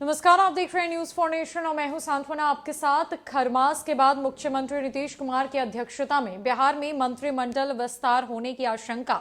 नमस्कार, आप देख रहे हैं न्यूज फॉर नेशन और मैं हूं सांत्वना आपके साथ। खरमास के बाद मुख्यमंत्री नीतीश कुमार की अध्यक्षता में बिहार में मंत्रिमंडल विस्तार होने की आशंका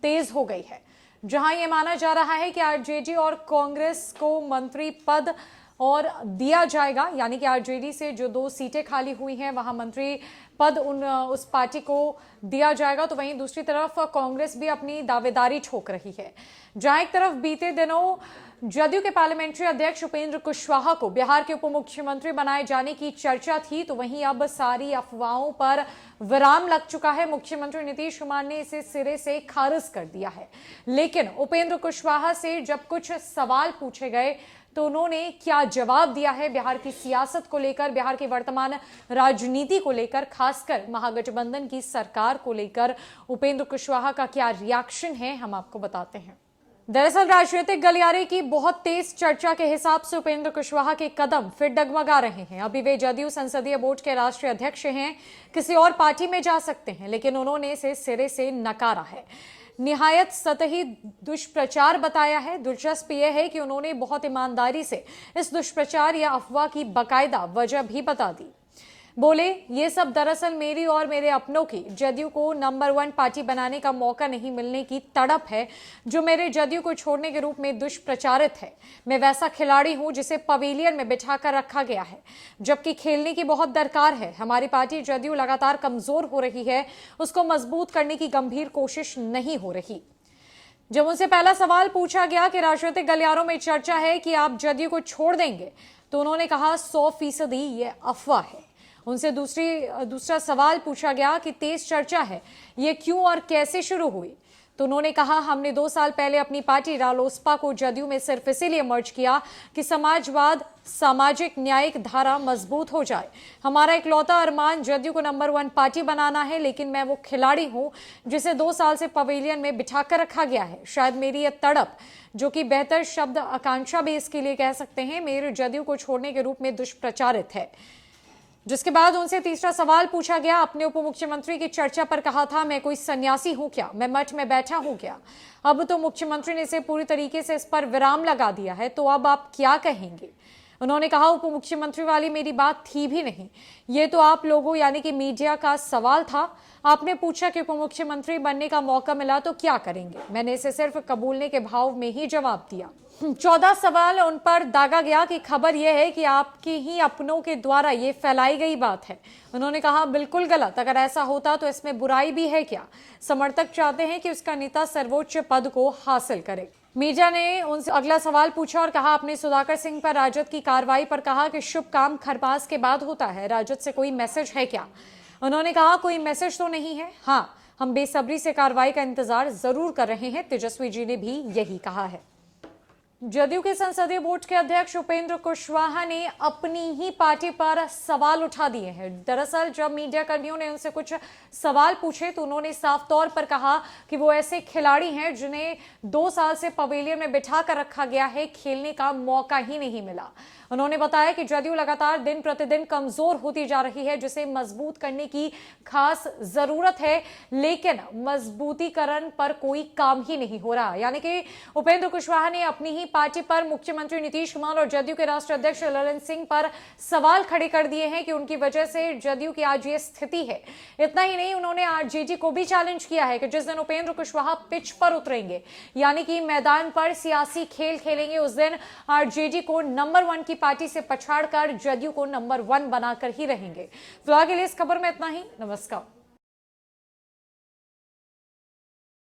तेज हो गई है, जहां यह माना जा रहा है कि आरजेडी और कांग्रेस को मंत्री पद और दिया जाएगा, यानी कि आरजेडी से जो 2 सीटें खाली हुई हैं वहां मंत्री पद उस पार्टी को दिया जाएगा। तो वहीं दूसरी तरफ कांग्रेस भी अपनी दावेदारी ठोक रही है। जहां एक तरफ बीते दिनों जदयू के पार्लियामेंट्री अध्यक्ष उपेंद्र कुशवाहा को बिहार के उप मुख्यमंत्री बनाए जाने की चर्चा थी, तो वहीं अब सारी अफवाहों पर विराम लग चुका है। मुख्यमंत्री नीतीश कुमार ने इसे सिरे से खारिज कर दिया है। लेकिन उपेंद्र कुशवाहा से जब कुछ सवाल पूछे गए तो उन्होंने क्या जवाब दिया है बिहार की सियासत को लेकर, बिहार की वर्तमान राजनीति को लेकर, खासकर महागठबंधन की सरकार को लेकर उपेंद्र कुशवाहा का क्या रिएक्शन है, हम आपको बताते हैं। दरअसल राजनीतिक गलियारे की बहुत तेज चर्चा के हिसाब से उपेंद्र कुशवाहा के कदम फिर डगमगा रहे हैं। अभी वे जदयू संसदीय बोर्ड के राष्ट्रीय अध्यक्ष हैं, किसी और पार्टी में जा सकते हैं, लेकिन उन्होंने इसे सिरे से नकारा है, निहायत सतही दुष्प्रचार बताया है। दिलचस्प यह है कि उन्होंने बहुत ईमानदारी से इस दुष्प्रचार या अफवाह की बाकायदा वजह भी बता दी। बोले, ये सब दरअसल मेरी और मेरे अपनों की जदयू को नंबर 1 पार्टी बनाने का मौका नहीं मिलने की तड़प है, जो मेरे जदयू को छोड़ने के रूप में दुष्प्रचारित है। मैं वैसा खिलाड़ी हूं जिसे पवेलियन में बिठाकर रखा गया है, जबकि खेलने की बहुत दरकार है। हमारी पार्टी जदयू लगातार कमजोर हो रही है, उसको मजबूत करने की गंभीर कोशिश नहीं हो रही। जब उनसे पहला सवाल पूछा गया कि राजनीतिक गलियारों में चर्चा है कि आप जदयू को छोड़ देंगे, तो उन्होंने कहा 100% ये अफवाह है। उनसे दूसरा सवाल पूछा गया कि तेज चर्चा है, ये क्यों और कैसे शुरू हुई, तो उन्होंने कहा हमने 2 साल पहले अपनी पार्टी रालोसपा को जदयू में सिर्फ इसीलिए मर्ज किया कि समाजवाद, सामाजिक न्यायिक धारा मजबूत हो जाए। हमारा इकलौता अरमान जदयू को नंबर 1 पार्टी बनाना है, लेकिन मैं वो खिलाड़ी हूं जिसे 2 साल से पवेलियन में बिठा कर रखा गया है। शायद मेरी यह तड़प, जो कि बेहतर शब्द आकांक्षा भी इसके लिए कह सकते हैं, मेरे जदयू को छोड़ने के रूप में दुष्प्रचारित है। जिसके बाद उनसे तीसरा सवाल पूछा गया, अपने उप मुख्यमंत्री की चर्चा पर कहा था मैं कोई सन्यासी हूं क्या, मैं मठ में बैठा हूं क्या। अब तो मुख्यमंत्री ने इसे पूरी तरीके से इस पर विराम लगा दिया है, तो अब आप क्या कहेंगे। उन्होंने कहा उप मुख्यमंत्री वाली मेरी बात थी भी नहीं, ये तो आप लोगों यानी कि मीडिया का सवाल था। आपने पूछा कि उप मुख्यमंत्री बनने का मौका मिला तो क्या करेंगे, मैंने इसे सिर्फ कबूलने के भाव में ही जवाब दिया। 14 सवाल उन पर दागा गया कि खबर यह है कि आपके ही अपनों के द्वारा ये फैलाई गई बात है। उन्होंने कहा बिल्कुल गलत, अगर ऐसा होता तो इसमें बुराई भी है क्या। समर्थक चाहते हैं कि उसका नेता सर्वोच्च पद को हासिल करे। मीडिया ने उनसे अगला सवाल पूछा और कहा आपने सुधाकर सिंह पर राजद की कार्रवाई पर कहा कि शुभ काम खरपास के बाद होता है, राजद से कोई मैसेज है क्या। उन्होंने कहा कोई मैसेज तो नहीं है, हाँ हम बेसब्री से कार्रवाई का इंतजार जरूर कर रहे हैं। तेजस्वी जी ने भी यही कहा है। जदयू के संसदीय बोर्ड के अध्यक्ष उपेंद्र कुशवाहा ने अपनी ही पार्टी पर सवाल उठा दिए हैं। दरअसल जब मीडिया कर्मियों ने उनसे कुछ सवाल पूछे तो उन्होंने साफ तौर पर कहा कि वो ऐसे खिलाड़ी हैं जिन्हें 2 साल से पवेलियन में बिठा कर रखा गया है, खेलने का मौका ही नहीं मिला। उन्होंने बताया कि जदयू लगातार दिन प्रतिदिन कमजोर होती जा रही है, जिसे मजबूत करने की खास जरूरत है, लेकिन मजबूतीकरण पर कोई काम ही नहीं हो रहा। यानी कि उपेंद्र कुशवाहा ने अपनी ही पार्टी पर मुख्यमंत्री नीतीश कुमार और जदयू के राष्ट्रीय अध्यक्ष ललन सिंह पर सवाल खड़े कर दिए हैं कि उनकी वजह से जदयू की आज ये स्थिति है। इतना ही नहीं, उन्होंने आरजेडी को भी चैलेंज किया है कि जिस दिन उपेंद्र कुशवाहा पिच पर उतरेंगे, यानी कि मैदान पर सियासी खेल खेलेंगे, उस दिन आरजेडी को नंबर 1 की पार्टी से पछाड़कर जदयू को नंबर 1 बनाकर ही रहेंगे। फिलहाल के लिए इस खबर में इतना ही। नमस्कार।